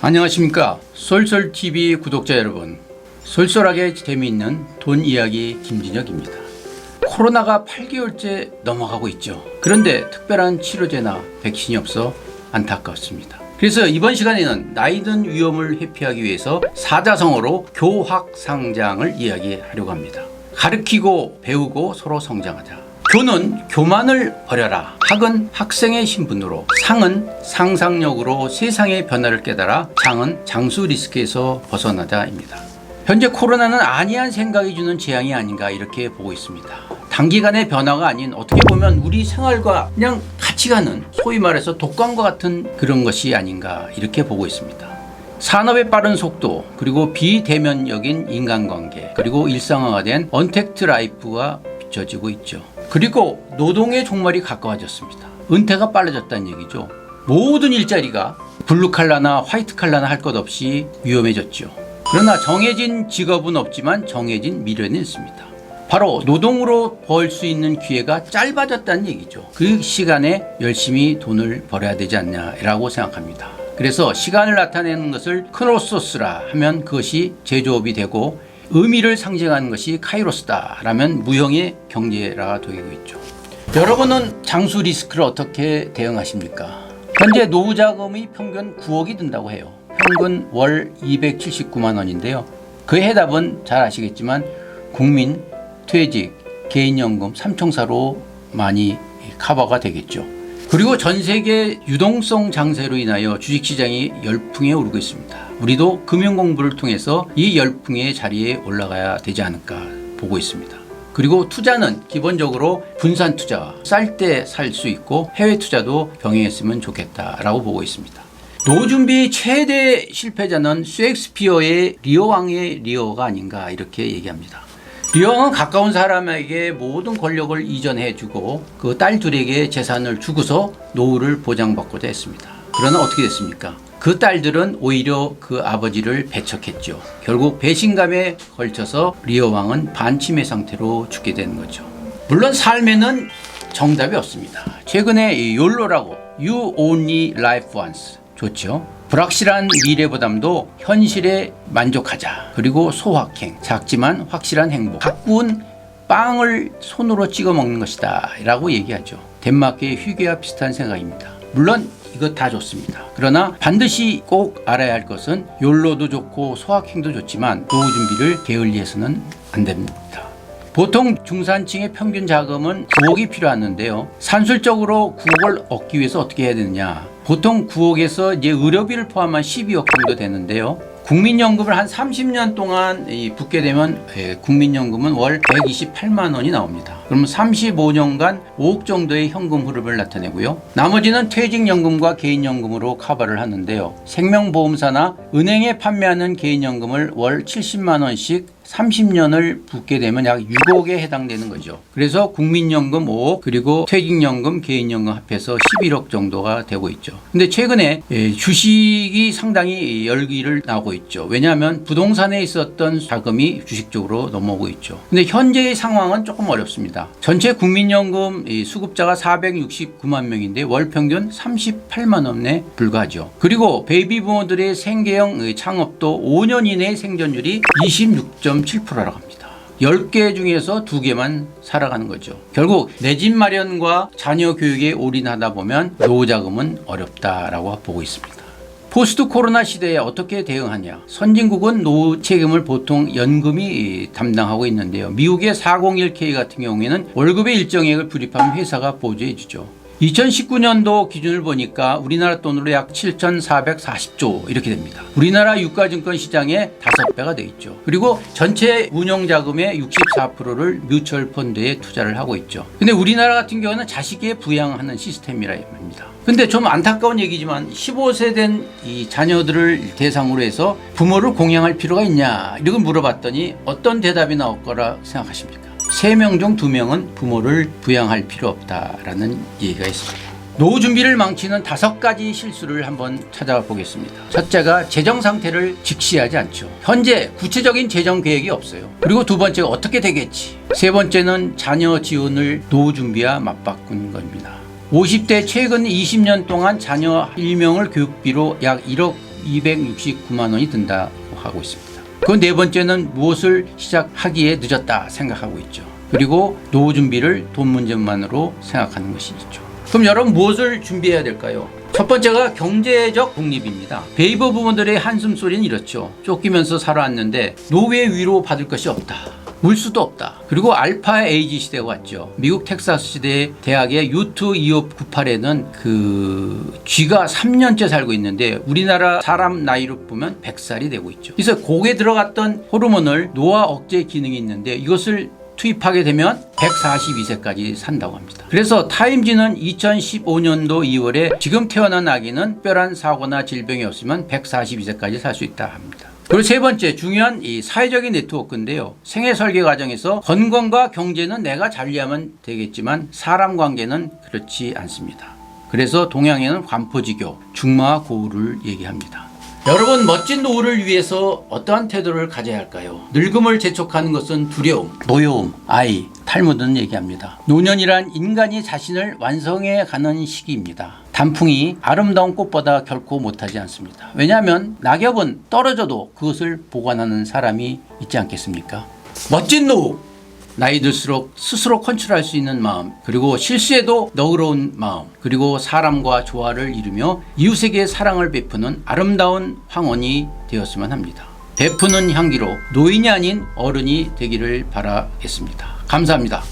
안녕하십니까. 쏠쏠TV 구독자 여러분, 쏠쏠하게 재미있는 돈 이야기 김진혁입니다. 코로나가 8개월째 넘어가고 있죠. 그런데 특별한 치료제나 백신이 없어 안타깝습니다. 그래서 이번 시간에는 나이든 위험을 회피하기 위해서 사자성어로 교학상장을 이야기하려고 합니다. 가르치고 배우고 서로 성장하자. 교는 교만을 버려라. 학은 학생의 신분으로, 상은 상상력으로 세상의 변화를 깨달아, 장은 장수 리스크에서 벗어나자입니다. 현재 코로나는 안이한 생각이 주는 재앙이 아닌가 이렇게 보고 있습니다. 단기간의 변화가 아닌 어떻게 보면 우리 생활과 그냥 같이 가는, 소위 말해서 독감과 같은 그런 것이 아닌가 이렇게 보고 있습니다. 산업의 빠른 속도, 그리고 비대면적인 인간관계, 그리고 일상화가 된 언택트 라이프가 비춰지고 있죠. 그리고 노동의 종말이 가까워졌습니다. 은퇴가 빨라졌다는 얘기죠. 모든 일자리가 블루칼라나 화이트칼라나 할 것 없이 위험해졌죠. 그러나 정해진 직업은 없지만 정해진 미래는 있습니다. 바로 노동으로 벌 수 있는 기회가 짧아졌다는 얘기죠. 그 시간에 열심히 돈을 벌어야 되지 않냐라고 생각합니다. 그래서 시간을 나타내는 것을 크로노스라 하면 그것이 제조업이 되고, 의미를 상징하는 것이 카이로스다 라면 무형의 경제라가 되고 있죠. 여러분은 장수 리스크를 어떻게 대응하십니까? 현재 노후자금이 평균 9억이 든다고 해요. 평균 월 279만 원인데요. 그의 해답은 잘 아시겠지만 국민, 퇴직, 개인연금, 삼총사로 많이 커버가 되겠죠. 그리고 전 세계 유동성 장세로 인하여 주식시장이 열풍에 오르고 있습니다. 우리도 금융공부를 통해서 이 열풍의 자리에 올라가야 되지 않을까 보고 있습니다. 그리고 투자는 기본적으로 분산 투자와 쌀 때 살 수 있고 해외 투자도 병행했으면 좋겠다라고 보고 있습니다. 노준비 최대 실패자는 셰익스피어의 리어왕의 리어가 아닌가 이렇게 얘기합니다. 리어왕은 가까운 사람에게 모든 권력을 이전해주고 그 딸 둘에게 재산을 주고서 노후를 보장받고자 했습니다. 그러나 어떻게 됐습니까? 그 딸들은 오히려 그 아버지를 배척했죠. 결국 배신감에 걸쳐서 리어왕은 반치매 상태로 죽게 되는 거죠. 물론 삶에는 정답이 없습니다. 최근에 욜로라고 You Only Live Once 좋죠. 불확실한 미래보담도 현실에 만족하자. 그리고 소확행, 작지만 확실한 행복. 가꾸운 빵을 손으로 찍어 먹는 것이다 라고 얘기하죠. 덴마크의 휴게와 비슷한 생각입니다. 물론 이거 다 좋습니다. 그러나 반드시 꼭 알아야 할 것은 욜로도 좋고 소확행도 좋지만 노후 준비를 게을리해서는 안 됩니다. 보통 중산층의 평균 자금은 9억이 필요하는데요. 산술적으로 9억을 얻기 위해서 어떻게 해야 되느냐. 보통 9억에서 이제 의료비를 포함한 12억 정도 되는데요. 국민연금을 한 30년 동안 붓게 되면 국민연금은 월 128만 원이 나옵니다. 그러면 35년간 5억 정도의 현금 흐름을 나타내고요. 나머지는 퇴직연금과 개인연금으로 커버를 하는데요. 생명보험사나 은행에 판매하는 개인연금을 월 70만 원씩 30년을 붓게 되면 약 6억에 해당되는 거죠. 그래서 국민연금 5억, 그리고 퇴직연금, 개인연금 합해서 11억 정도가 되고 있죠. 근데 최근에 주식이 상당히 열기를 나고 있죠. 왜냐하면 부동산에 있었던 자금이 주식 쪽으로 넘어오고 있죠. 근데 현재의 상황은 조금 어렵습니다. 전체 국민연금 수급자가 469만 명인데 월 평균 38만 원에 불과하죠. 그리고 베이비부모들의 생계형 창업도 5년 이내 생존율이 26.7%라고 합니다. 10개 중에서 2개만 살아가는 거죠. 결국 내 집 마련과 자녀 교육에 올인하다 보면 노후자금은 어렵다라고 보고 있습니다. 포스트 코로나 시대에 어떻게 대응하냐. 선진국은 노후 책임을 보통 연금이 담당하고 있는데요. 미국의 401k 같은 경우에는 월급의 일정액을 불입하면 회사가 보조해 주죠. 2019년도 기준을 보니까 우리나라 돈으로 약 7,440조 이렇게 됩니다. 우리나라 유가증권 시장의 5배가 돼 있죠. 그리고 전체 운용자금의 64%를 뮤추얼 펀드에 투자를 하고 있죠. 근데 우리나라 같은 경우는 자식에 부양하는 시스템이라 합니다. 근데 좀 안타까운 얘기지만 15세 된 이 자녀들을 대상으로 해서 부모를 공양할 필요가 있냐 이렇게 물어봤더니 어떤 대답이 나올 거라 생각하십니까? 3명 중 2명은 부모를 부양할 필요 없다라는 얘기가 있습니다. 노후 준비를 망치는 5가지 실수를 한번 찾아가 보겠습니다. 첫째가 재정 상태를 직시하지 않죠. 현재 구체적인 재정 계획이 없어요. 그리고 두 번째가 어떻게 되겠지. 세 번째는 자녀 지원을 노후 준비와 맞바꾼 겁니다. 50대 최근 20년 동안 자녀 1명을 교육비로 약 1억 269만 원이 든다고 하고 있습니다. 그 네 번째는 무엇을 시작하기에 늦었다 생각하고 있죠. 그리고 노후 준비를 돈 문제만으로 생각하는 것이 있죠. 그럼 여러분 무엇을 준비해야 될까요? 첫 번째가 경제적 독립입니다. 베이버 부모들의 한숨 소리는 이렇죠. 쫓기면서 살아왔는데 노후의 위로 받을 것이 없다. 물수도 없다. 그리고 알파 에이지 시대가 왔죠. 미국 텍사스 시대의 대학의 U2 2598에는 그 쥐가 3년째 살고 있는데 우리나라 사람 나이로 보면 100살이 되고 있죠. 그래서 kok에 들어갔던 호르몬을 노화 억제 기능이 있는데 이것을 투입하게 되면 142세까지 산다고 합니다. 그래서 타임지는 2015년도 2월에 지금 태어난 아기는 특별한 사고나 질병이 없으면 142세까지 살 수 있다 합니다. 그리고 세 번째 중요한 이 사회적인 네트워크인데요. 생애 설계 과정에서 건강과 경제는 내가 관리하면 되겠지만 사람 관계는 그렇지 않습니다. 그래서 동양에는 관포지교, 중마와 고우를 얘기합니다. 여러분 멋진 노후를 위해서 어떠한 태도를 가져야 할까요? 늙음을 재촉하는 것은 두려움, 노여움, 아이, 탈모 등 얘기합니다. 노년이란 인간이 자신을 완성해 가는 시기입니다. 단풍이 아름다운 꽃보다 결코 못하지 않습니다. 왜냐하면 낙엽은 떨어져도 그것을 보관하는 사람이 있지 않겠습니까? 멋진 노후! 나이 들수록 스스로 컨트롤할 수 있는 마음, 그리고 실수에도 너그러운 마음, 그리고 사람과 조화를 이루며 이웃에게 사랑을 베푸는 아름다운 황혼이 되었으면 합니다. 베푸는 향기로 노인이 아닌 어른이 되기를 바라겠습니다. 감사합니다.